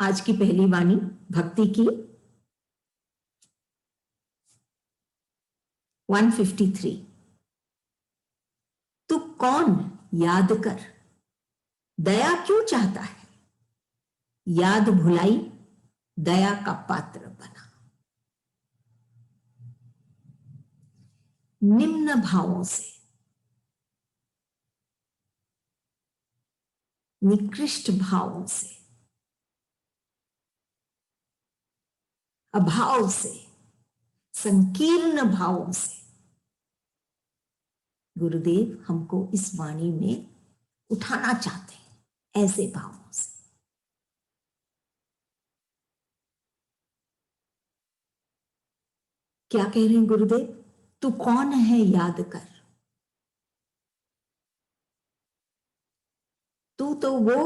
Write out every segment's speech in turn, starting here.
आज की पहली वाणी भक्ति की 153। तू कौन याद कर, दया क्यों चाहता है, याद भुलाई दया का पात्र बना। निम्न भावों से, निकृष्ट भावों से, अभाव से, संकीर्ण भावों से गुरुदेव हमको इस वाणी में उठाना चाहते हैं। ऐसे भावों से क्या कह रहे हैं गुरुदेव? तू कौन है याद कर। तू तो वो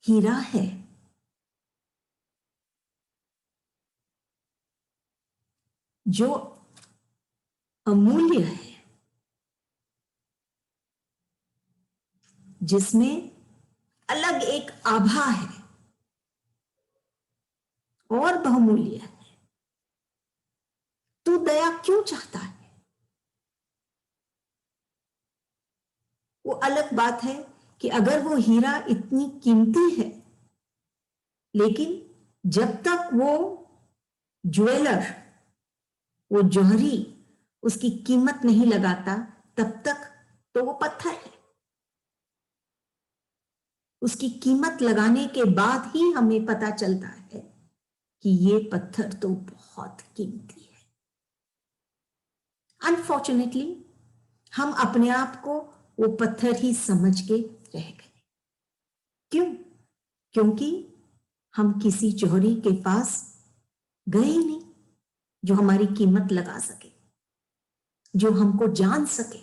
हीरा है जो अमूल्य है, जिसमें अलग एक आभा है और बहुमूल्य है। तू दया क्यों चाहता है? वो अलग बात है कि अगर वो हीरा इतनी कीमती है, लेकिन जब तक वो ज्वेलर, वो जौहरी उसकी कीमत नहीं लगाता, तब तक तो वो पत्थर है। उसकी कीमत लगाने के बाद ही हमें पता चलता है कि ये पत्थर तो बहुत कीमती है। अनफॉर्चुनेटली हम अपने आप को वो पत्थर ही समझ के रह गए। क्यों? क्योंकि हम किसी जौहरी के पास गए ही नहीं जो हमारी कीमत लगा सके, जो हमको जान सके,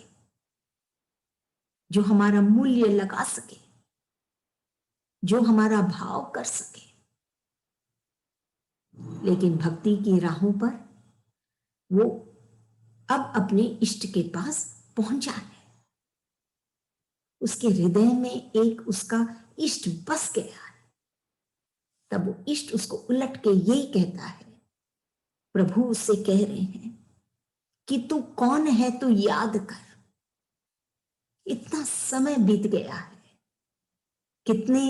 जो हमारा मूल्य लगा सके, जो हमारा भाव कर सके। लेकिन भक्ति की राहों पर वो अब अपने इष्ट के पास पहुंचा है। उसके हृदय में एक उसका इष्ट बस गया है। तब वो इष्ट उसको उलट के यही कहता है, प्रभु उससे कह रहे हैं कि तू कौन है, तू याद कर। इतना समय बीत गया है, कितने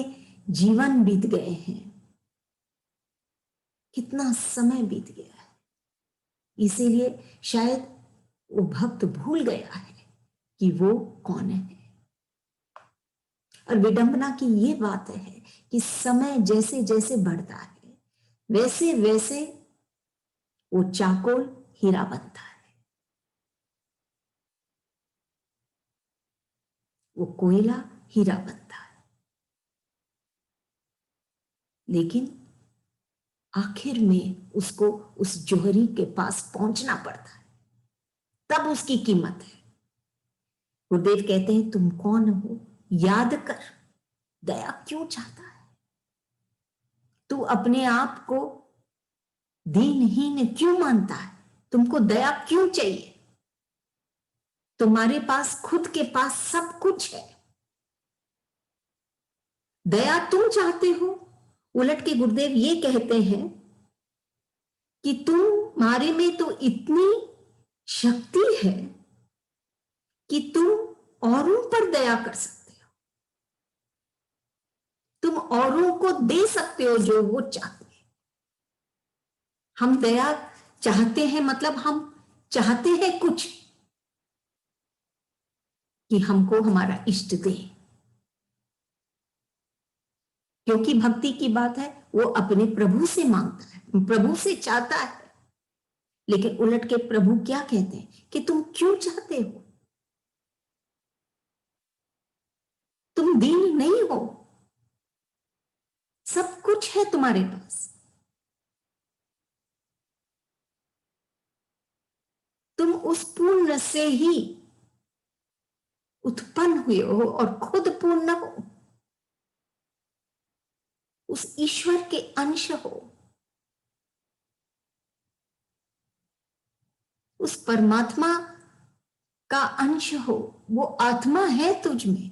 जीवन बीत गए हैं, कितना समय बीत गया है। इसीलिए शायद वो भक्त भूल गया है कि वो कौन है। और विडंबना की ये बात है कि समय जैसे जैसे बढ़ता है, वैसे वैसे वो चाकोल हीरा बनता है, वो कोयला हीरा बनता है। लेकिन आखिर में उसको उस जौहरी के पास पहुंचना पड़ता है, तब उसकी कीमत है। गुरुदेव कहते हैं, तुम कौन हो, याद कर, दया क्यों चाहता है। तू अपने आप को दीनहीन क्यों मानता है, तुमको दया क्यों चाहिए। तुम्हारे पास खुद के पास सब कुछ है, दया तुम चाहते हो। उलट के गुरुदेव ये कहते हैं कि तुम्हारे में तो इतनी शक्ति है कि तुम औरों पर दया कर सकते हो, तुम औरों को दे सकते हो जो वो चाहते हैं। हम दया चाहते हैं, मतलब हम चाहते हैं कुछ कि हमको हमारा इष्ट दे, क्योंकि भक्ति की बात है, वो अपने प्रभु से मांगता है, प्रभु से चाहता है। लेकिन उलट के प्रभु क्या कहते हैं कि तुम क्यों चाहते हो, तुम दीन नहीं हो, सब कुछ है तुम्हारे पास, तुम उस पूर्ण से ही उत्पन्न हुए हो और खुद पूर्ण हो, उस ईश्वर के अंश हो, उस परमात्मा का अंश हो, वो आत्मा है तुझ में।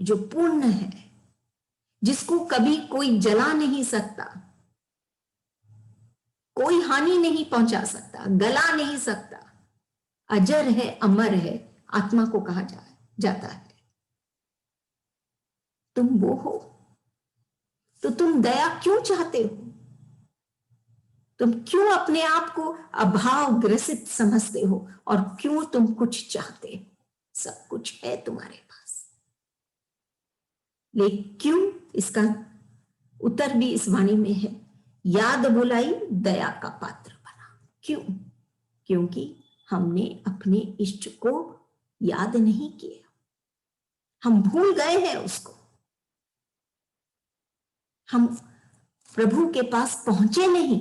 जो पूर्ण है, जिसको कभी कोई जला नहीं सकता, कोई हानि नहीं पहुंचा सकता, गला नहीं सकता, अजर है, अमर है, आत्मा को कहा जाता है। तुम वो हो, तो तुम दया क्यों चाहते हो? तुम क्यों अपने आप को अभाव ग्रसित समझते हो और क्यों तुम कुछ चाहते हो? सब कुछ है तुम्हारे पास, लेकिन क्यों? इसका उत्तर भी इस वाणी में है। याद बुलाई दया का पात्र बना। क्यों? क्योंकि हमने अपने इष्ट को याद नहीं किया, हम भूल गए हैं उसको। हम प्रभु के पास पहुंचे नहीं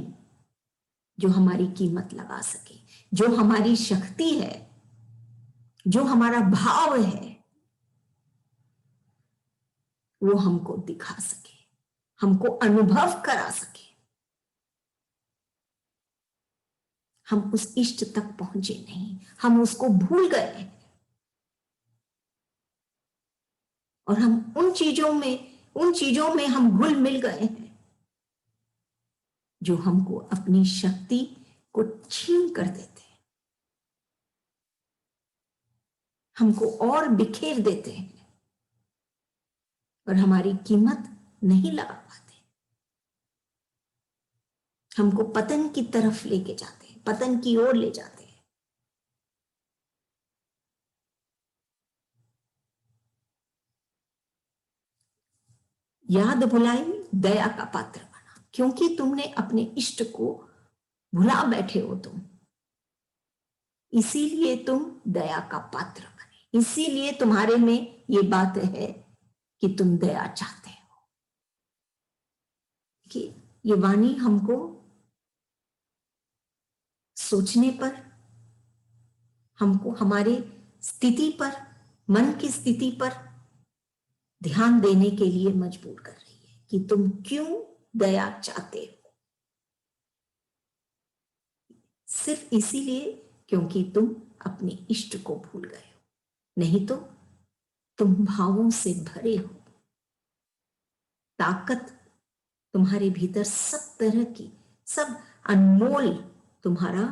जो हमारी कीमत लगा सके, जो हमारी शक्ति है, जो हमारा भाव है, वो हमको दिखा सके, हमको अनुभव करा सके। हम उस इष्ट तक पहुंचे नहीं, हम उसको भूल गए और हम उन चीजों में हम घुल मिल गए हैं जो हमको अपनी शक्ति को छीन कर देते हैं, हमको और बिखेर देते हैं और हमारी कीमत नहीं लगा पाते। हमको पतन की तरफ लेके जाते हैं, पतन की ओर ले जाते हैं। याद भुलाई दया का पात्र बना, क्योंकि तुमने अपने इष्ट को भुला बैठे हो तुम, इसीलिए तुम दया का पात्र बने, इसीलिए तुम्हारे में ये बात है कि तुम दया चाहते हो। कि ये वाणी हमको सोचने पर, हमको हमारे स्थिति पर, मन की स्थिति पर ध्यान देने के लिए मजबूर कर रही है कि तुम क्यों दया चाहते हो। सिर्फ इसीलिए क्योंकि तुम अपने इष्ट को भूल गए हो, नहीं तो तुम भावों से भरे हो। ताकत तुम्हारे भीतर सब तरह की, सब अनमोल तुम्हारा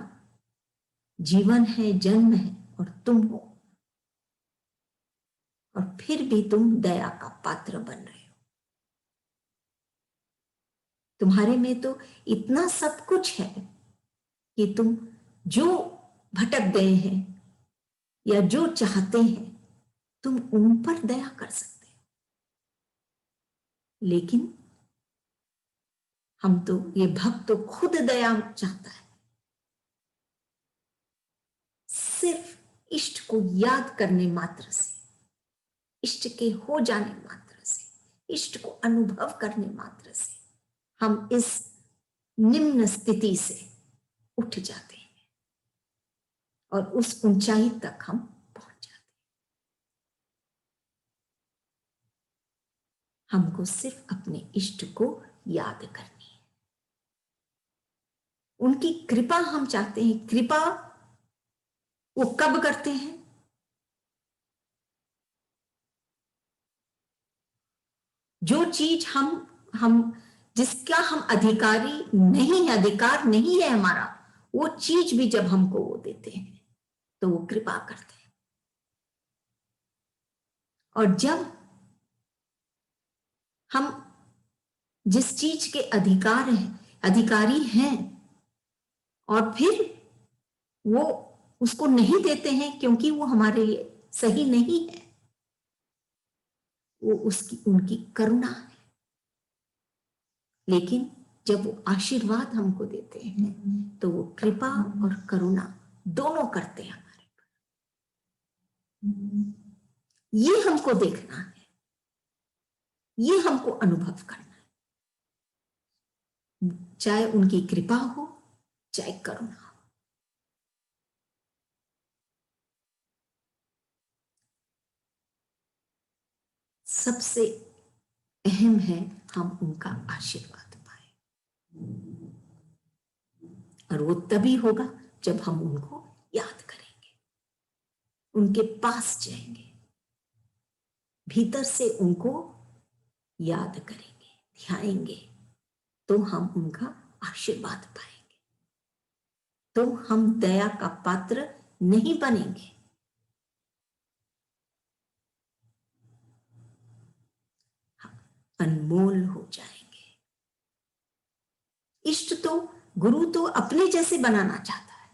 जीवन है, जन्म है और तुम हो, और फिर भी तुम दया का पात्र बन रहे हो। तुम्हारे में तो इतना सब कुछ है कि तुम जो भटक गए हैं या जो चाहते हैं तुम उन पर दया कर सकते हो। लेकिन हम तो, ये भक्त तो खुद दया चाहता है, सिर्फ इष्ट को याद करने मात्र से, इष्ट के हो जाने मात्र से, इष्ट को अनुभव करने मात्र से हम इस निम्न स्थिति से उठ जाते हैं और उस ऊंचाई तक हम पहुंच जाते हैं। हमको सिर्फ अपने इष्ट को याद करनी है, उनकी कृपा हम चाहते हैं। कृपा वो कब करते हैं? जो चीज हम जिसका हम अधिकारी नहीं है, अधिकार नहीं है हमारा, वो चीज भी जब हमको वो देते हैं तो वो कृपा करते हैं। और जब हम जिस चीज के अधिकारी हैं और फिर वो उसको नहीं देते हैं क्योंकि वो हमारे लिए सही नहीं है, वो उनकी करुणा है। लेकिन जब वो आशीर्वाद हमको देते हैं तो वो कृपा और करुणा दोनों करते हैं हमारे पर। ये हमको देखना है, ये हमको अनुभव करना है, चाहे उनकी कृपा हो चाहे करुणा हो। सबसे अहम है हम उनका आशीर्वाद पाए, और वो तभी होगा जब हम उनको याद करेंगे, उनके पास जाएंगे, भीतर से उनको याद करेंगे, ध्याएंगे, तो हम उनका आशीर्वाद पाएंगे, तो हम दया का पात्र नहीं बनेंगे। अनमोल हो जाएंगे। इष्ट तो, गुरु तो अपने जैसे बनाना चाहता है,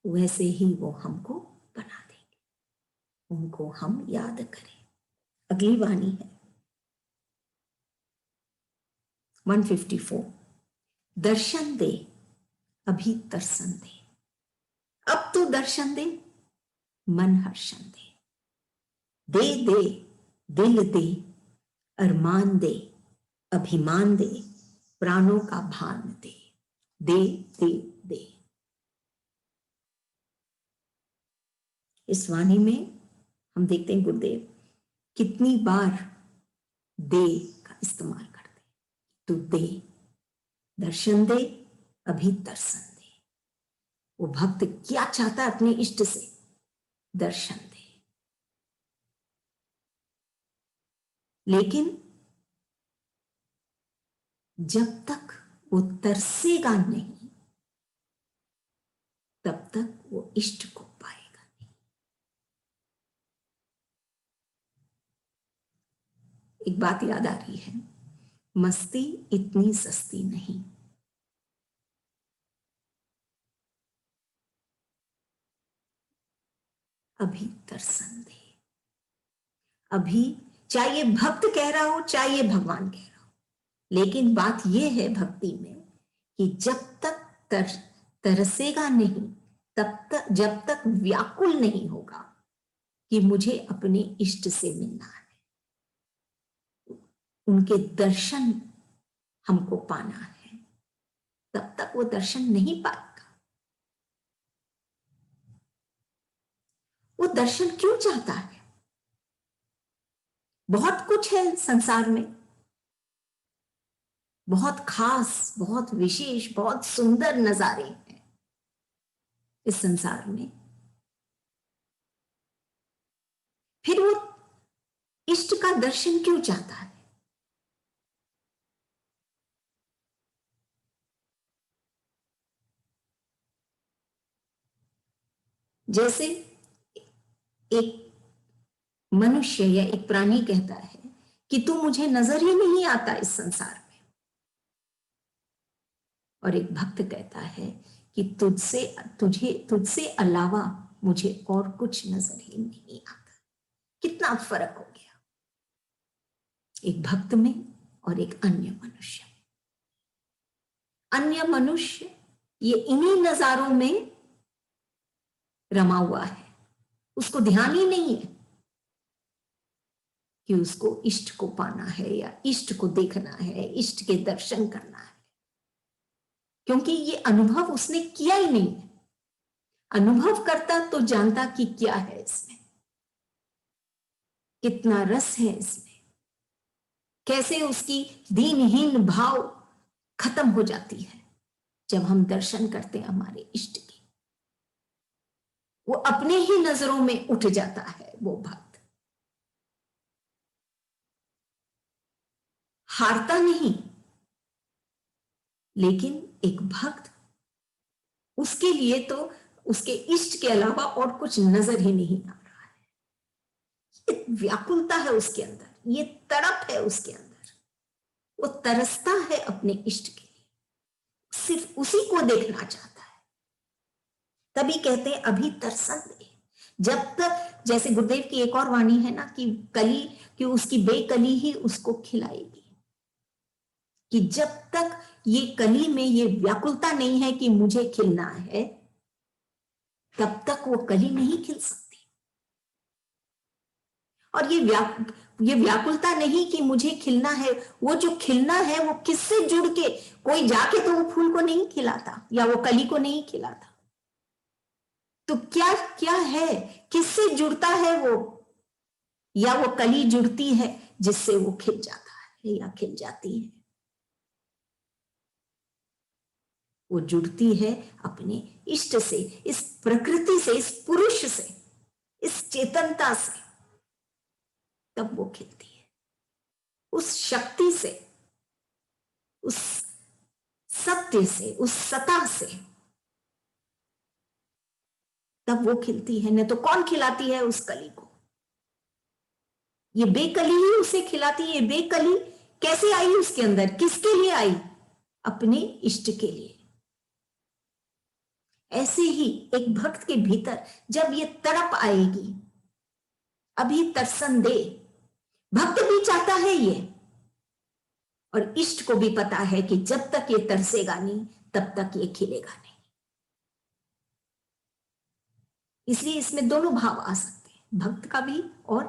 वैसे ही वो हमको बना देंगे, उनको हम याद करें। अगली वाणी है 154। दर्शन दे अभी दर्शन दे, अब तो दर्शन दे, मन हर्षण दे, दे दे दिल दे, अरमान दे, अभिमान दे, प्राणों का भान दे, दे दे दे। इस वाणी में हम देखते हैं गुरुदेव कितनी बार दे का इस्तेमाल करते हैं। तू दे, दर्शन दे, अभी दर्शन दे। वो भक्त क्या चाहता है अपने इष्ट से? दर्शन दे। लेकिन जब तक वो तरसेगा नहीं, तब तक वो इष्ट को पाएगा नहीं। एक बात याद आ रही है, मस्ती इतनी सस्ती नहीं। अभी दर्शन दे। अभी, चाहे ये भक्त कह रहा हो, चाहे ये भगवान कह रहा हो, लेकिन बात यह है भक्ति में कि जब तक तरसेगा नहीं, तब तक, जब तक व्याकुल नहीं होगा कि मुझे अपने इष्ट से मिलना है, उनके दर्शन हमको पाना है, तब तक वो दर्शन नहीं पाएगा। वो दर्शन क्यों चाहता है? बहुत कुछ है संसार में, बहुत खास, बहुत विशेष, बहुत सुंदर नजारे हैं इस संसार में। फिर वो इष्ट का दर्शन क्यों चाहता है? जैसे एक मनुष्य या एक प्राणी कहता है कि तू मुझे नजर ही नहीं आता इस संसार में, और एक भक्त कहता है कि तुझसे अलावा मुझे और कुछ नजर ही नहीं आता। कितना फर्क हो गया एक भक्त में और एक अन्य मनुष्य में। अन्य मनुष्य ये इन्हीं नजारों में रमा हुआ है, उसको ध्यान ही नहीं है कि उसको इष्ट को पाना है या इष्ट को देखना है, इष्ट के दर्शन करना है, क्योंकि ये अनुभव उसने किया ही नहीं है। अनुभव करता तो जानता कि क्या है इसमें, कितना रस है इसमें, कैसे उसकी दीनहीन भाव खत्म हो जाती है जब हम दर्शन करते हैं हमारे इष्ट की। वो अपने ही नजरों में उठ जाता है वो भक्त, हारता नहीं। लेकिन एक भक्त, उसके लिए तो उसके इष्ट के अलावा और कुछ नजर ही नहीं आ रहा है। ये व्याकुलता है उसके अंदर, ये तड़प है उसके अंदर, वो तरसता है अपने इष्ट के लिए, सिर्फ उसी को देखना चाहता है। तभी कहते हैं अभी तरसन दे। जब तक, जैसे गुरुदेव की एक और वाणी है ना कि कली, कि उसकी बेकली ही उसको खिलाएगी, कि जब तक ये कली में ये व्याकुलता नहीं है कि मुझे खिलना है, तब तक वो कली नहीं खिल सकती। और ये व्याकुलता नहीं कि मुझे खिलना है, वो जो खिलना है वो किससे जुड़ के, कोई जाके तो वो फूल को नहीं खिलाता या वो कली को नहीं खिलाता। तो क्या क्या है, किससे जुड़ता है वो, या वो कली जुड़ती है जिससे वो खिल जाता है या खिल जाती है। वो जुड़ती है अपने इष्ट से, इस प्रकृति से, इस पुरुष से, इस चेतनता से, तब वो खिलती है। उस शक्ति से, उस सत्य से, उस सता से तब वो खिलती है। नहीं तो कौन खिलाती है उस कली को? ये बेकली ही उसे खिलाती है। बेकली कैसे आई उसके अंदर? किसके लिए आई? अपने इष्ट के लिए। ऐसे ही एक भक्त के भीतर जब ये तड़प आएगी, अभी तरसन दे, भक्त भी चाहता है ये, और इष्ट को भी पता है कि जब तक ये तरसेगा नहीं तब तक ये खिलेगा नहीं। इसलिए इसमें दोनों भाव आ सकते हैं, भक्त का भी और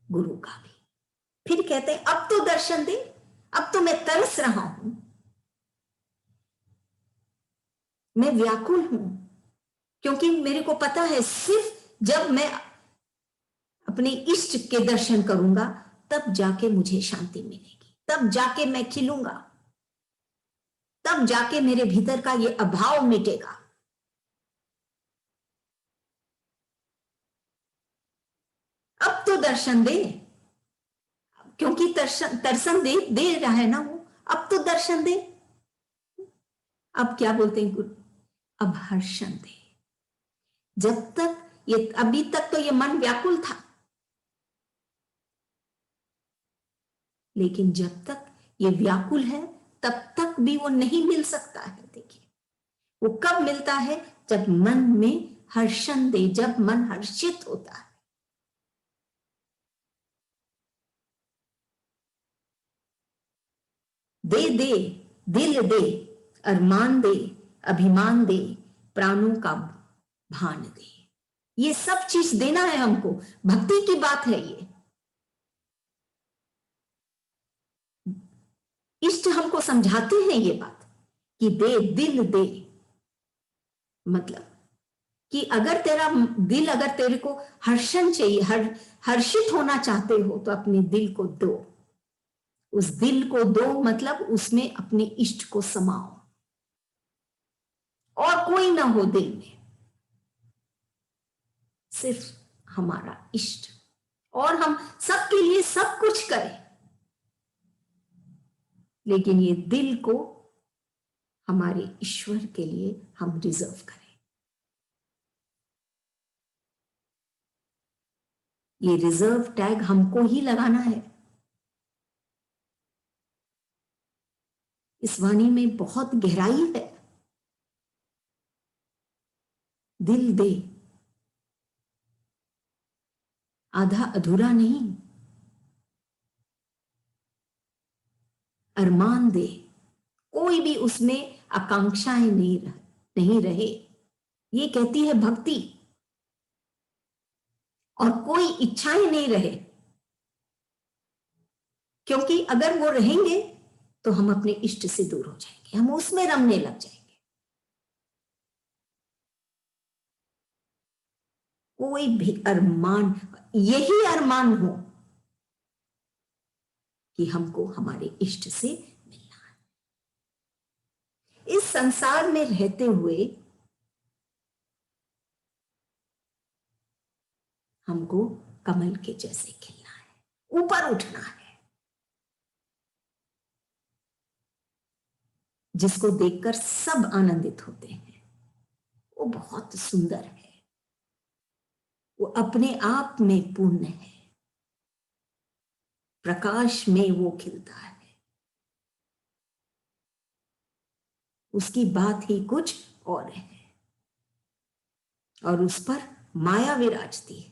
गुरु का भी। फिर कहते हैं अब तो दर्शन दे, अब तो मैं तरस रहा हूं, मैं व्याकुल हूं, क्योंकि मेरे को पता है सिर्फ जब मैं अपने इष्ट के दर्शन करूंगा तब जाके मुझे शांति मिलेगी, तब जाके मैं खिलूंगा, तब जाके मेरे भीतर का ये अभाव मिटेगा। अब तो दर्शन दे, क्योंकि दर्शन दे रहा है ना वो, अब तो दर्शन दे। अब क्या बोलते हैं गुरु? अब हर्षण दे। जब तक ये, अभी तक तो ये मन व्याकुल था, लेकिन जब तक ये व्याकुल है तब तक भी वो नहीं मिल सकता है। देखिए वो कब मिलता है? जब मन में हर्षण दे, जब मन हर्षित होता है। दे दे, दिल दे, अरमान दे, अभिमान दे, प्राणों का भान दे। ये सब चीज देना है हमको, भक्ति की बात है ये। इष्ट हमको समझाते हैं ये बात कि दे, दिल दे, मतलब कि अगर तेरा दिल, अगर तेरे को हर्षण चाहिए, हर्षित होना चाहते हो तो अपने दिल को दो। उस दिल को दो मतलब उसमें अपने इष्ट को समाओ, और कोई ना हो दिल में, सिर्फ हमारा इष्ट, और हम सबके लिए सब कुछ करें, लेकिन ये दिल को हमारे ईश्वर के लिए हम रिजर्व करें। ये रिजर्व टैग हमको ही लगाना है। इस वाणी में बहुत गहराई है। दिल दे, आधा अधूरा नहीं। अरमान दे, कोई भी उसमें आकांक्षाएं नहीं रहे। ये कहती है भक्ति। और कोई इच्छाएं नहीं रहे, क्योंकि अगर वो रहेंगे तो हम अपने इष्ट से दूर हो जाएंगे, हम उसमें रमने लग जाएंगे। कोई भी अरमान, यही अरमान हो कि हमको हमारे इष्ट से मिलना है। इस संसार में रहते हुए हमको कमल के जैसे खिलना है, ऊपर उठना है। जिसको देखकर सब आनंदित होते हैं, वो बहुत सुंदर है, वो अपने आप में पूर्ण है, प्रकाश में वो खिलता है। उसकी बात ही कुछ और है, और उस पर माया विराजती है।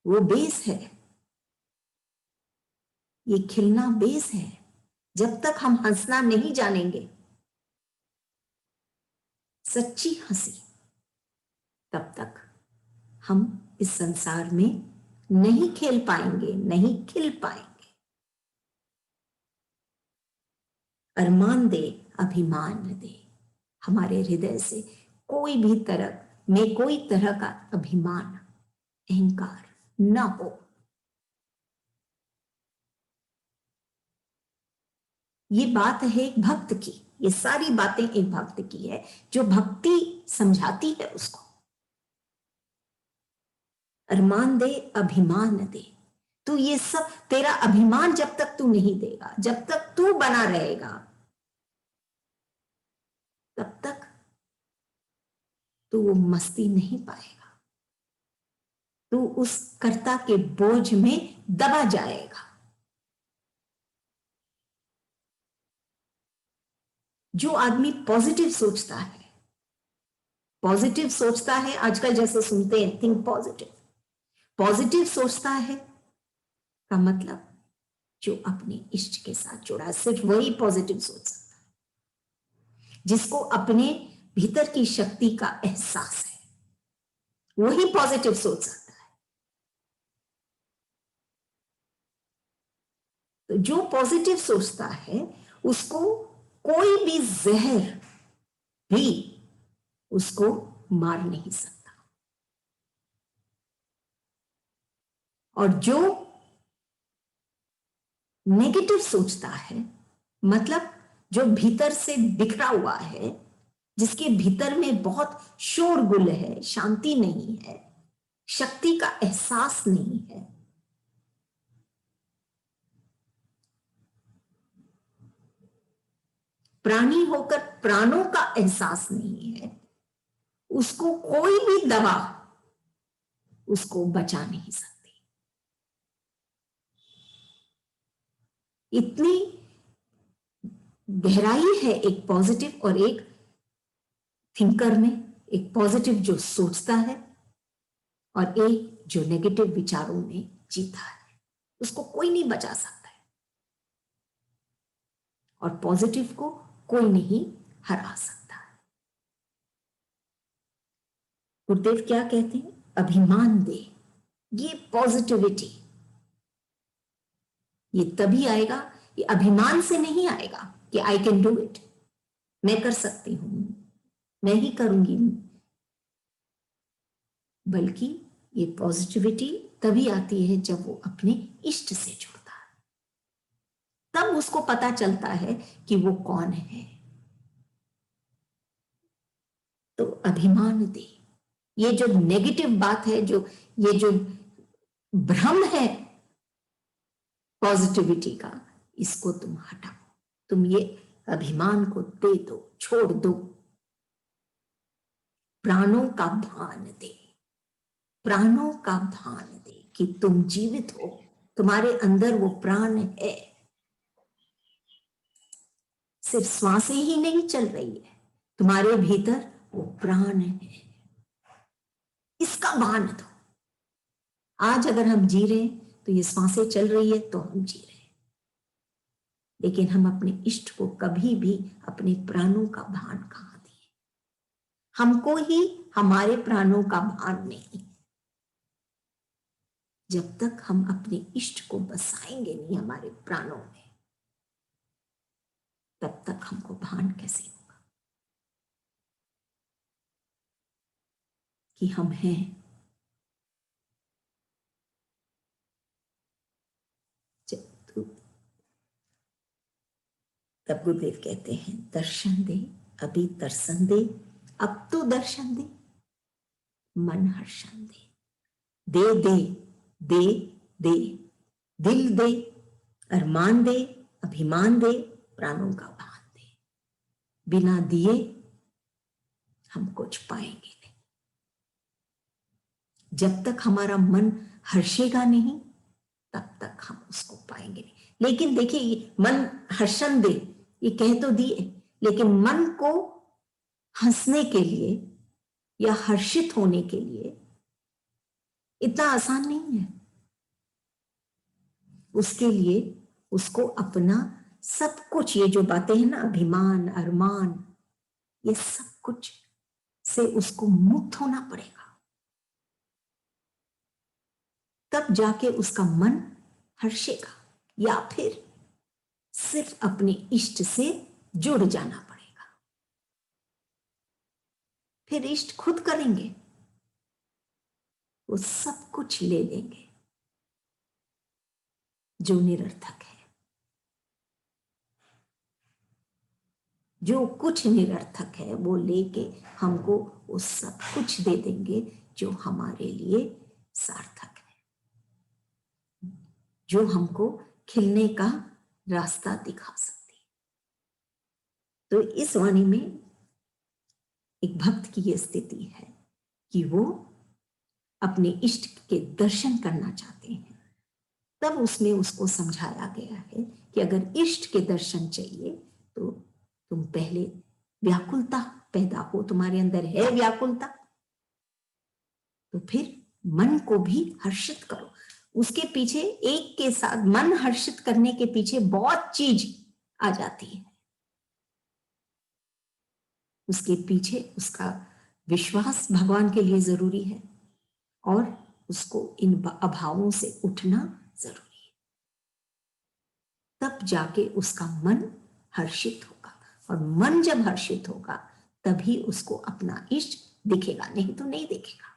वो बेस है, ये खिलना बेस है। जब तक हम हंसना नहीं जानेंगे, सच्ची हंसी, तब तक हम इस संसार में नहीं खेल पाएंगे, नहीं खिल पाएंगे। अरमान दे, अभिमान दे, हमारे हृदय से कोई भी तरह में कोई तरह का अभिमान, अहंकार न हो। ये बात है एक भक्त की, ये सारी बातें एक भक्त की है, जो भक्ति समझाती है उसको। अरमान दे, अभिमान दे। तू ये सब, तेरा अभिमान जब तक तू नहीं देगा, जब तक तू बना रहेगा, तब तक तू वो मस्ती नहीं पाएगा। तू उस कर्ता के बोझ में दबा जाएगा। जो आदमी पॉजिटिव सोचता है, पॉजिटिव सोचता है, आजकल जैसे सुनते हैं थिंक पॉजिटिव, पॉजिटिव सोचता है का मतलब जो अपने इष्ट के साथ जुड़ा है, सिर्फ वही पॉजिटिव सोच सकता है। जिसको अपने भीतर की शक्ति का एहसास है, वही पॉजिटिव सोच सकता है। तो जो पॉजिटिव सोचता है उसको कोई भी जहर भी उसको मार नहीं सकता। और जो नेगेटिव सोचता है, मतलब जो भीतर से बिखरा हुआ है, जिसके भीतर में बहुत शोरगुल है, शांति नहीं है, शक्ति का एहसास नहीं है, प्राणी होकर प्राणों का एहसास नहीं है, उसको कोई भी दवा उसको बचा नहीं सकती। इतनी गहराई है एक पॉजिटिव और एक थिंकर में, एक पॉजिटिव जो सोचता है और एक जो नेगेटिव विचारों में जीता है। उसको कोई नहीं बचा सकता है और पॉजिटिव को कोई नहीं हरा सकता है। गुरुदेव क्या कहते हैं? अभिमान दे। ये पॉजिटिविटी ये तभी आएगा, ये अभिमान से नहीं आएगा कि आई कैन डू इट, मैं कर सकती हूं, मैं ही करूंगी, बल्कि ये पॉजिटिविटी तभी आती है जब वो अपने इष्ट से जुड़ता है। तब उसको पता चलता है कि वो कौन है। तो अभिमान दे। ये जो नेगेटिव बात है, जो ये जो भ्रम है पॉजिटिविटी का, इसको तुम हटाओ। तुम ये अभिमान को दे दो, छोड़ दो। प्राणों का भान दे, प्राणों का भान दे कि तुम जीवित हो, तुम्हारे अंदर वो प्राण है। सिर्फ श्वासें ही नहीं चल रही है, तुम्हारे भीतर वो प्राण है। इसका भान दो। आज अगर हम जी रहे हैं तो ये श्वासें चल रही है तो हम जी रहे हैं, लेकिन हम अपने इष्ट को कभी भी अपने प्राणों का भान कहां दिए? हमको ही हमारे प्राणों का भान नहीं। जब तक हम अपने इष्ट को बसाएंगे नहीं हमारे प्राणों में, तब तक हमको भान कैसे होगा कि हम हैं। तब गुरुदेव कहते हैं दर्शन दे, अभी दर्शन दे, अब तो दर्शन दे, मन हर्षण दे। दे दे दे दे, दिल दे, अरमान दे, अभिमान दे, प्राणों का भान दे। बिना दिए हम कुछ पाएंगे नहीं। जब तक हमारा मन हर्षेगा नहीं, तब तक हम उसको पाएंगे नहीं। लेकिन देखिए, मन हर्षण दे ये कह तो दिए, लेकिन मन को हंसने के लिए या हर्षित होने के लिए इतना आसान नहीं है। उसके लिए उसको अपना सब कुछ, ये जो बातें हैं ना, अभिमान, अरमान, ये सब कुछ से उसको मुक्त होना पड़ेगा। तब जाके उसका मन हर्षेगा, या फिर सिर्फ अपने इष्ट से जुड़ जाना पड़ेगा। फिर इष्ट खुद करेंगे, वो सब कुछ ले लेंगे जो निरर्थक है। जो कुछ निरर्थक है वो लेके हमको वो सब कुछ दे देंगे जो हमारे लिए सार्थक है, जो हमको खिलने का रास्ता दिखा सकती है। तो इस वाणी में एक भक्त की यह स्थिति है कि वो अपने इष्ट के दर्शन करना चाहते हैं। तब उसमें उसको समझाया गया है कि अगर इष्ट के दर्शन चाहिए तो तुम पहले व्याकुलता पैदा हो, तुम्हारे अंदर है व्याकुलता, तो फिर मन को भी हर्षित करो। उसके पीछे एक के साथ मन हर्षित करने के पीछे बहुत चीज आ जाती है। उसके पीछे उसका विश्वास भगवान के लिए जरूरी है और उसको इन अभावों से उठना जरूरी है। तब जाके उसका मन हर्षित होगा, और मन जब हर्षित होगा तभी उसको अपना इष्ट दिखेगा, नहीं तो नहीं दिखेगा।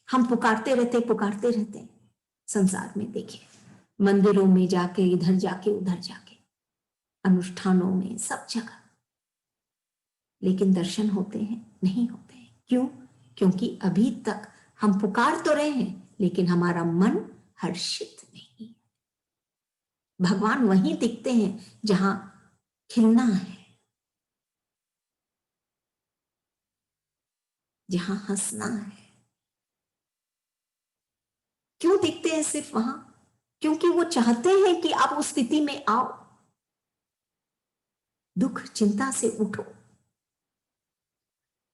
हम पुकारते रहते संसार में। देखिए, मंदिरों में जाके, इधर जाके, उधर जाके, अनुष्ठानों में, सब जगह, लेकिन दर्शन होते हैं? नहीं होते हैं। क्यों? क्योंकि अभी तक हम पुकार तो रहे हैं लेकिन हमारा मन हर्षित नहीं। भगवान वहीं दिखते हैं जहां खिलना है, जहां हंसना है। क्यों दिखते हैं सिर्फ वहां? क्योंकि वो चाहते हैं कि आप उस स्थिति में आओ, दुख चिंता से उठो,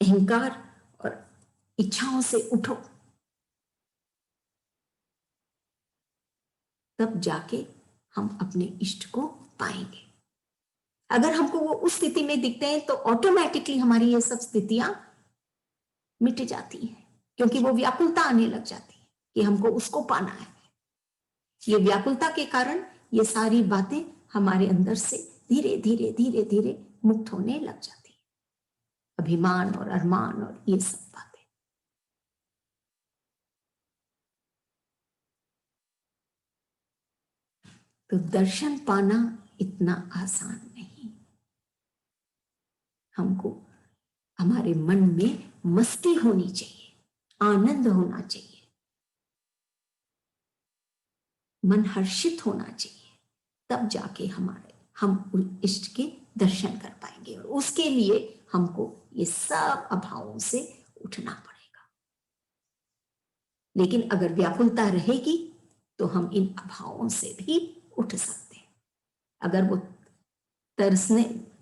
अहंकार और इच्छाओं से उठो, तब जाके हम अपने इष्ट को पाएंगे। अगर हमको वो उस स्थिति में दिखते हैं तो ऑटोमेटिकली हमारी ये सब स्थितियां मिट जाती हैं, क्योंकि वो व्याकुलता आने लग जाती है कि हमको उसको पाना है। ये व्याकुलता के कारण ये सारी बातें हमारे अंदर से धीरे धीरे धीरे धीरे मुक्त होने लग जाती है, अभिमान और अरमान और ये सब बातें। तो दर्शन पाना इतना आसान नहीं। हमको हमारे मन में मस्ती होनी चाहिए, आनंद होना चाहिए, मन हर्षित होना चाहिए, तब जाके हम इष्ट के दर्शन कर पाएंगे। और उसके लिए हमको ये सब अभावों से उठना पड़ेगा। लेकिन अगर व्याकुलता रहेगी तो हम इन अभावों से भी उठ सकते हैं। अगर वो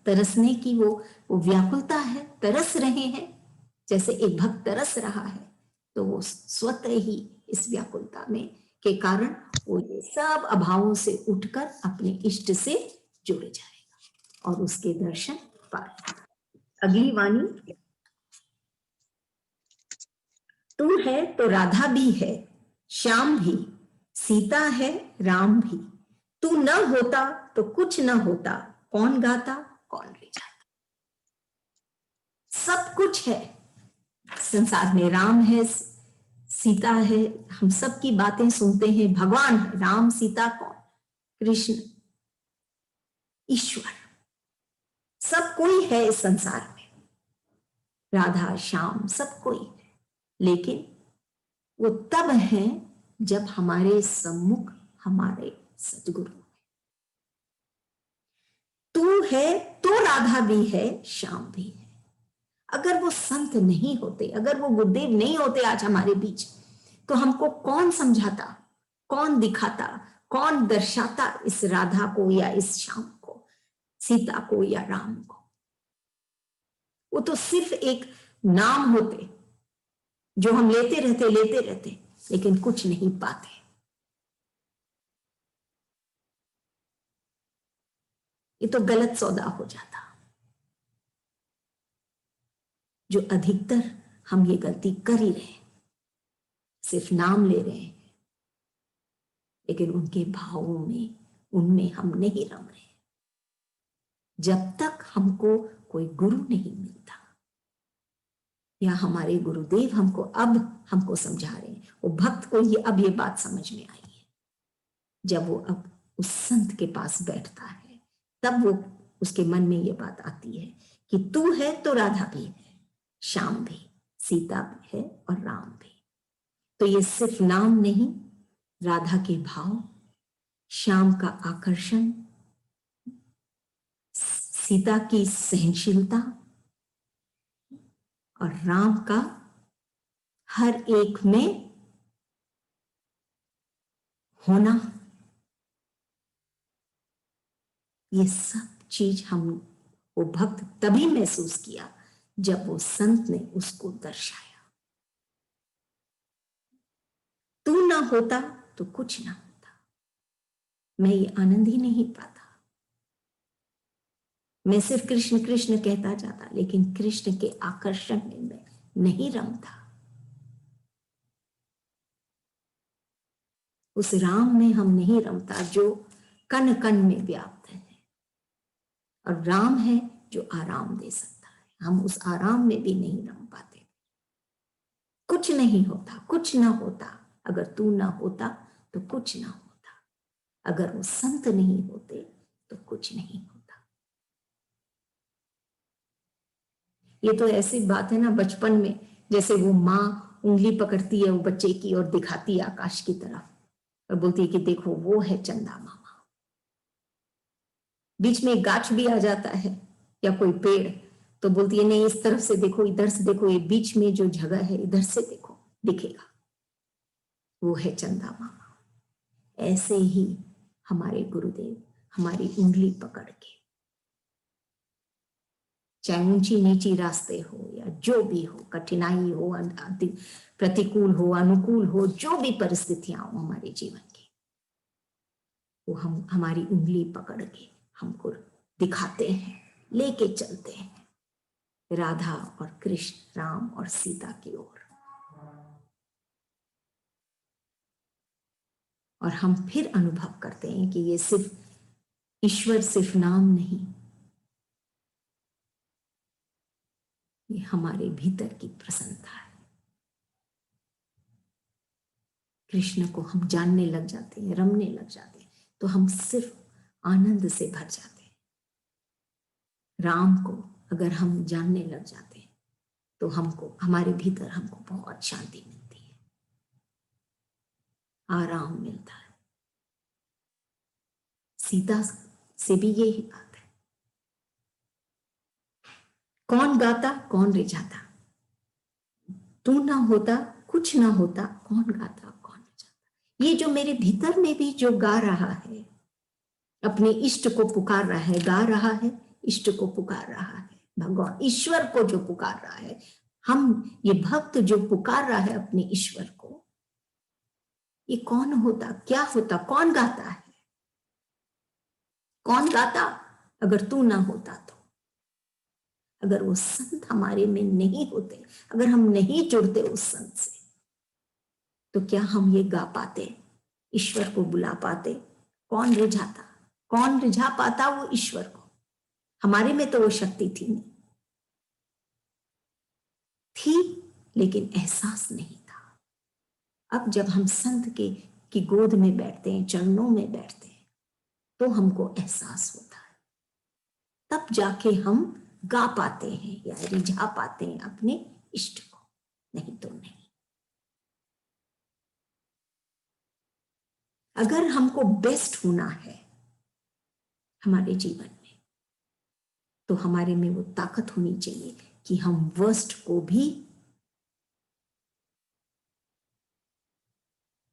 तरसने की वो व्याकुलता है, तरस रहे हैं, जैसे एक भक्त तरस रहा है, तो वो स्वतः ही इस व्याकुलता में के कारण वो ये सब अभावों से उठकर अपने इष्ट से जुड़ जाएगा और उसके दर्शन पाएगा। अगली वाणी, तू है तो राधा भी है, श्याम भी, सीता है, राम भी। तू न होता तो कुछ न होता, कौन गाता कौन ले जाता। सब कुछ है संसार में, राम है, सीता है, हम सब की बातें सुनते हैं, भगवान है, राम सीता कौन? कृष्ण, ईश्वर, सब कोई है इस संसार में, राधा श्याम सब कोई है। लेकिन वो तब है जब हमारे सम्मुख हमारे सदगुरु। तू है तो राधा भी है, श्याम भी है। अगर वो संत नहीं होते, अगर वो गुरुदेव नहीं होते आज हमारे बीच, तो हमको कौन समझाता, कौन दिखाता, कौन दर्शाता इस राधा को या इस श्याम को, सीता को या राम को? वो तो सिर्फ एक नाम होते जो हम लेते रहते लेकिन कुछ नहीं पाते। ये तो गलत सौदा हो जाता। जो अधिकतर हम ये गलती कर ही रहे हैं, सिर्फ नाम ले रहे हैं लेकिन उनके भावों में, उनमें हम नहीं रम रहे। जब तक हमको कोई गुरु नहीं मिलता या हमारे गुरुदेव हमको समझा रहे हैं, वो भक्त को अब ये बात समझ में आई है, जब वो अब उस संत के पास बैठता है तब वो उसके मन में ये बात आती है कि तू है तो राधा भी है, श्याम भी, सीता भी है और राम भी। तो ये सिर्फ नाम नहीं, राधा के भाव, श्याम का आकर्षण, सीता की सहनशीलता और राम का हर एक में होना, ये सब चीज हम वो भक्त तभी महसूस किया जब वो संत ने उसको दर्शाया। तू ना होता तो कुछ ना होता, मैं ये आनंद ही नहीं पाता। मैं सिर्फ कृष्ण कृष्ण कहता जाता, लेकिन कृष्ण के आकर्षण में मैं नहीं रमता। उस राम में हम नहीं रमता जो कण कण में व्याप्त है, और राम है जो आराम दे सकता है। हम उस आराम में भी नहीं रम पाते। कुछ नहीं होता, कुछ ना होता, अगर तू ना होता तो कुछ ना होता, अगर वो संत नहीं होते तो कुछ नहीं होता। ये तो ऐसी बात है ना, बचपन में जैसे वो माँ उंगली पकड़ती है वो बच्चे की और दिखाती है आकाश की तरफ और बोलती है कि देखो वो है चंदा मामा। बीच में एक गाछ भी आ जाता है या कोई पेड़, तो बोलती है नहीं इस तरफ से देखो, इधर से देखो, ये बीच में जो जगह है इधर से देखो, दिखेगा, वो है चंदा मामा। ऐसे ही हमारे गुरुदेव हमारी उंगली पकड़ के, चाहे ऊंची नीची रास्ते हो या जो भी हो, कठिनाई हो, प्रतिकूल हो, अनुकूल हो, जो भी परिस्थितियां हो हमारे जीवन की, वो हम हमारी उंगली पकड़ के हमको दिखाते हैं, लेके चलते हैं राधा और कृष्ण, राम और सीता की ओर। और हम फिर अनुभव करते हैं कि ये सिर्फ ईश्वर सिर्फ नाम नहीं, ये हमारे भीतर की प्रसन्नता है। कृष्ण को हम जानने लग जाते हैं, रमने लग जाते हैं, तो हम सिर्फ आनंद से भर जाते हैं। राम को अगर हम जानने लग जाते हैं तो हमको, हमारे भीतर हमको बहुत शांति मिलती है, आराम मिलता है। सीता से भी यही बात है। कौन गाता कौन रिझाता, तू ना होता कुछ ना होता, कौन गाता कौन रिझाता। ये जो मेरे भीतर में भी जो गा रहा है, अपने इष्ट को पुकार रहा है, गा रहा है, इष्ट को पुकार रहा है, भगवान ईश्वर को जो पुकार रहा है, हम ये भक्त जो पुकार रहा है अपने ईश्वर को, ये कौन होता, क्या होता, कौन गाता है, कौन गाता अगर तू ना होता तो। अगर वो संत हमारे में नहीं होते, अगर हम नहीं जुड़ते उस संत से, तो क्या हम ये गा पाते, ईश्वर को बुला पाते। कौन रिझाता, कौन रिझा पाता वो ईश्वर को। हमारे में तो वो शक्ति थी नहीं, थी लेकिन एहसास नहीं था। अब जब हम संत के की गोद में बैठते हैं, चरणों में बैठते हैं, तो हमको एहसास होता है, तब जाके हम गा पाते हैं या रिझा पाते हैं अपने इष्ट को, नहीं तो नहीं। अगर हमको बेस्ट होना है हमारे जीवन में, तो हमारे में वो ताकत होनी चाहिए कि हम वर्स्ट को भी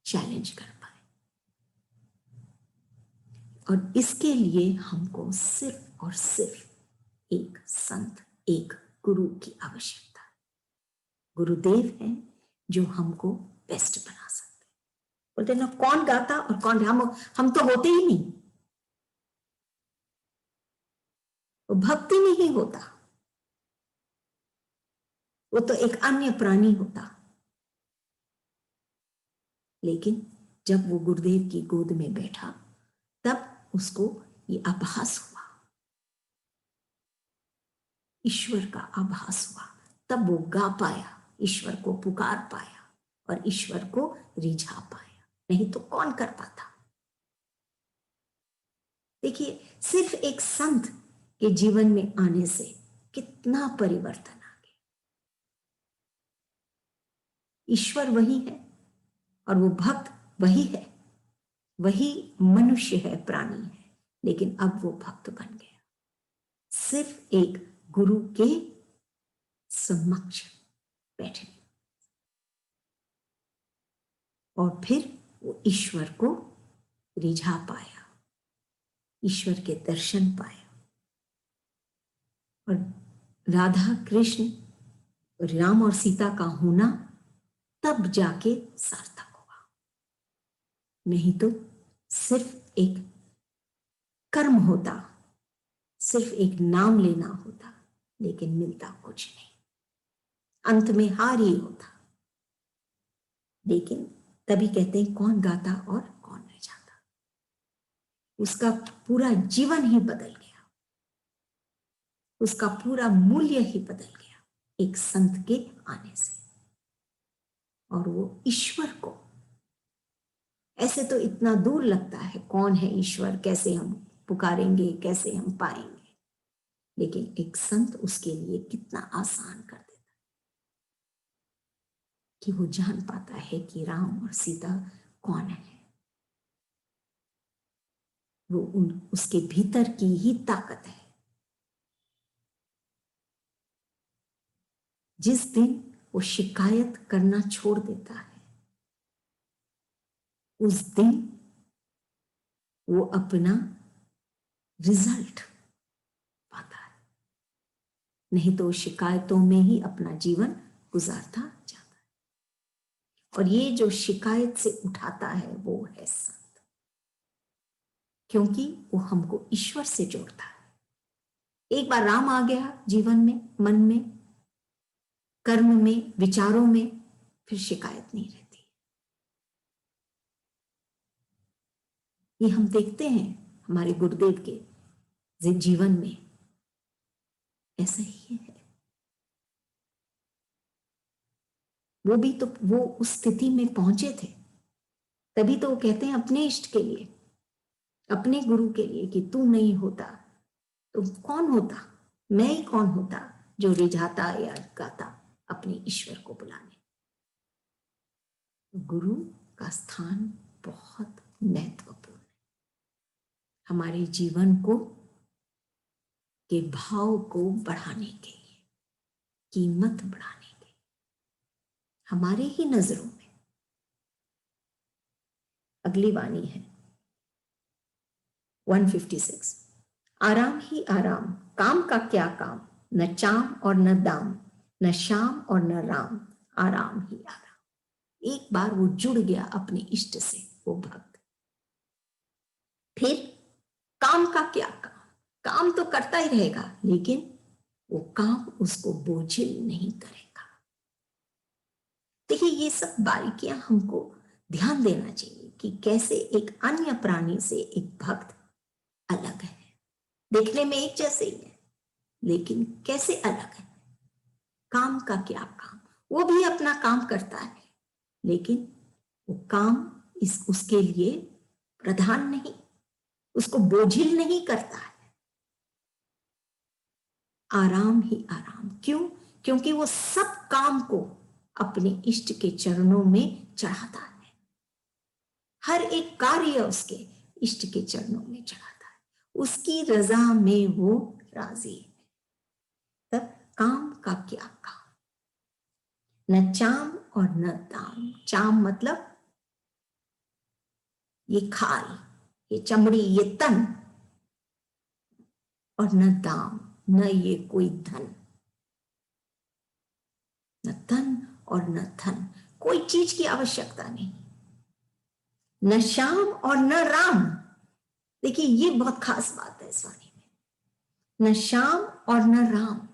चैलेंज कर पाए। और इसके लिए हमको सिर्फ और सिर्फ एक संत, एक गुरु की आवश्यकता है। गुरुदेव हैं जो हमको बेस्ट बना सकते हैं। बोलते ना कौन गाता और कौन, हम तो होते ही नहीं, वो भक्ति नहीं होता, वो तो एक अन्य प्राणी होता। लेकिन जब वो गुरुदेव की गोद में बैठा, तब उसको ये आभास हुआ, ईश्वर का आभास हुआ, तब वो गा पाया, ईश्वर को पुकार पाया और ईश्वर को रिझा पाया। नहीं तो कौन कर पाता। देखिए सिर्फ एक संत के जीवन में आने से कितना परिवर्तन आ गया। ईश्वर वही है और वो भक्त वही है, वही मनुष्य है, प्राणी है, लेकिन अब वो भक्त बन गया, सिर्फ एक गुरु के समक्ष बैठने, और फिर वो ईश्वर को रिझा पाया, ईश्वर के दर्शन पाया। और राधा कृष्ण, राम और सीता का होना तब जाके सार्थक होगा, नहीं तो सिर्फ एक कर्म होता, सिर्फ एक नाम लेना होता, लेकिन मिलता कुछ नहीं, अंत में हार ही होता। लेकिन तभी कहते हैं कौन गाता और कौन रह जाता। उसका पूरा जीवन ही बदल गया, उसका पूरा मूल्य ही बदल गया एक संत के आने से। और वो ईश्वर को, ऐसे तो इतना दूर लगता है, कौन है ईश्वर, कैसे हम पुकारेंगे, कैसे हम पाएंगे, लेकिन एक संत उसके लिए कितना आसान कर देता कि वो जान पाता है कि राम और सीता कौन है। वो उसके भीतर की ही ताकत है। जिस दिन वो शिकायत करना छोड़ देता है, उस दिन वो अपना रिजल्ट पाता है, नहीं तो शिकायतों में ही अपना जीवन गुजारता जाता है। और ये जो शिकायत से उठाता है वो है संत, क्योंकि वो हमको ईश्वर से जोड़ता है। एक बार राम आ गया जीवन में, मन में, कर्म में, विचारों में, फिर शिकायत नहीं रहती। ये हम देखते हैं हमारे गुरुदेव के जीवन में, ऐसा ही है। वो भी तो वो उस स्थिति में पहुंचे थे, तभी तो वो कहते हैं अपने इष्ट के लिए, अपने गुरु के लिए, कि तू नहीं होता तो कौन होता, मैं ही कौन होता जो रिझाता या गाता अपने ईश्वर को बुलाने। गुरु का स्थान बहुत महत्वपूर्ण है हमारे जीवन को, के भाव को बढ़ाने के लिए, कीमत बढ़ाने के लिए, हमारे ही नजरों में। अगली वाणी है 156, आराम ही आराम, काम का क्या काम, न चाम और न दाम, न शाम और न राम, आराम ही आराम। एक बार वो जुड़ गया अपने इष्ट से, वो भक्त, फिर काम का क्या काम, काम तो करता ही रहेगा, लेकिन वो काम उसको बोझिल नहीं करेगा। देखिए, ये सब बारीकियां हमको ध्यान देना चाहिए कि कैसे एक अन्य प्राणी से एक भक्त अलग है। देखने में एक जैसे ही है, लेकिन कैसे अलग है। काम का क्या काम, वो भी अपना काम करता है, लेकिन वो काम उसके लिए प्रधान नहीं, उसको बोझिल नहीं करता है। आराम ही आराम, क्यों? क्योंकि वो सब काम को अपने इष्ट के चरणों में चढ़ाता है। हर एक कार्य उसके इष्ट के चरणों में चढ़ाता है, उसकी रजा में वो राजी है। तब काम का क्या काम, न चाम और न दाम। चाम मतलब ये खाल, ये चमड़ी, ये तन, और न दाम, न ये कोई धन, न तन और न धन, कोई चीज की आवश्यकता नहीं। न श्याम और न राम। देखिए, ये बहुत खास बात है इस वाणी में, न श्याम और न राम।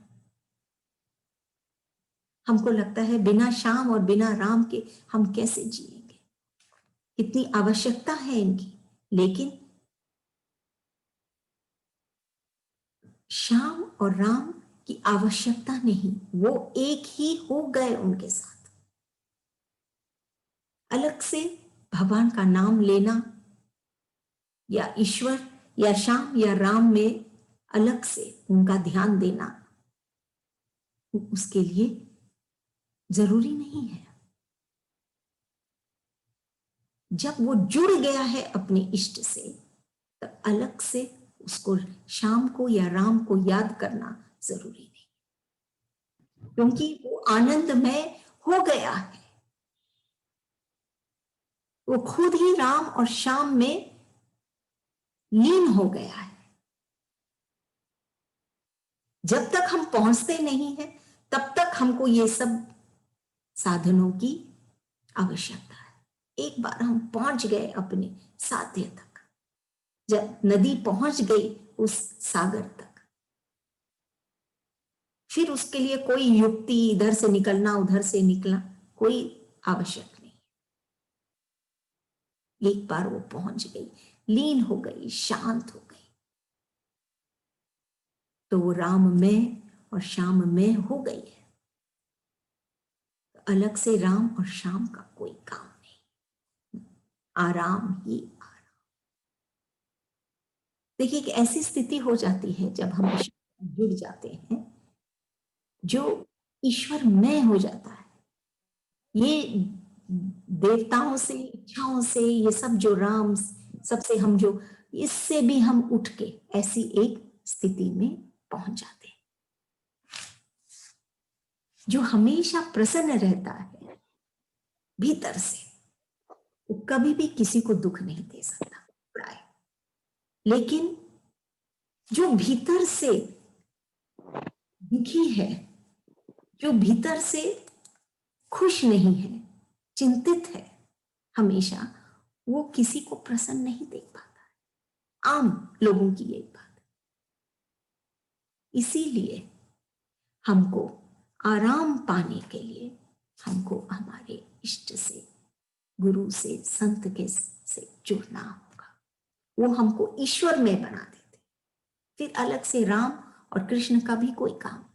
हमको लगता है बिना श्याम और बिना राम के हम कैसे जिएंगे, कितनी आवश्यकता है इनकी, लेकिन श्याम और राम की आवश्यकता नहीं, वो एक ही हो गए उनके साथ। अलग से भगवान का नाम लेना या ईश्वर या श्याम या राम में अलग से उनका ध्यान देना उसके लिए जरूरी नहीं है। जब वो जुड़ गया है अपने इष्ट से, तो अलग से उसको शाम को या राम को याद करना जरूरी नहीं, क्योंकि वो आनंदमय हो गया है। वो खुद ही राम और श्याम में लीन हो गया है। जब तक हम पहुंचते नहीं है, तब तक हमको ये सब साधनों की आवश्यकता है। एक बार हम पहुंच गए अपने साध्य तक, जब नदी पहुंच गई उस सागर तक, फिर उसके लिए कोई युक्ति, इधर से निकलना उधर से निकलना, कोई आवश्यक नहीं। एक बार वो पहुंच गई, लीन हो गई, शांत हो गई, तो वो राम में और श्याम में हो गई है। तो अलग से राम और श्याम का कोई काम नहीं, आराम ही आराम। देखिए कि ऐसी स्थिति हो जाती है जब हम जुड़ जाते हैं, जो ईश्वर में हो जाता है। ये देवताओं से, इच्छाओं से, ये सब जो राम सबसे हम जो, इससे भी हम उठ के ऐसी एक स्थिति में पहुंच जाते हैं, जो हमेशा प्रसन्न रहता है भीतर से। वो कभी भी किसी को दुख नहीं दे सकता प्राय, लेकिन जो भीतर से दुखी है, जो भीतर से खुश नहीं है, चिंतित है हमेशा, वो किसी को प्रसन्न नहीं देख पाता। आम लोगों की यही बात है। इसीलिए हमको आराम पाने के लिए हमको हमारे इष्ट से, गुरु से, संत के से जुड़ना होगा। वो हमको ईश्वर में बना देते, फिर अलग से राम और कृष्ण का भी कोई काम नहीं।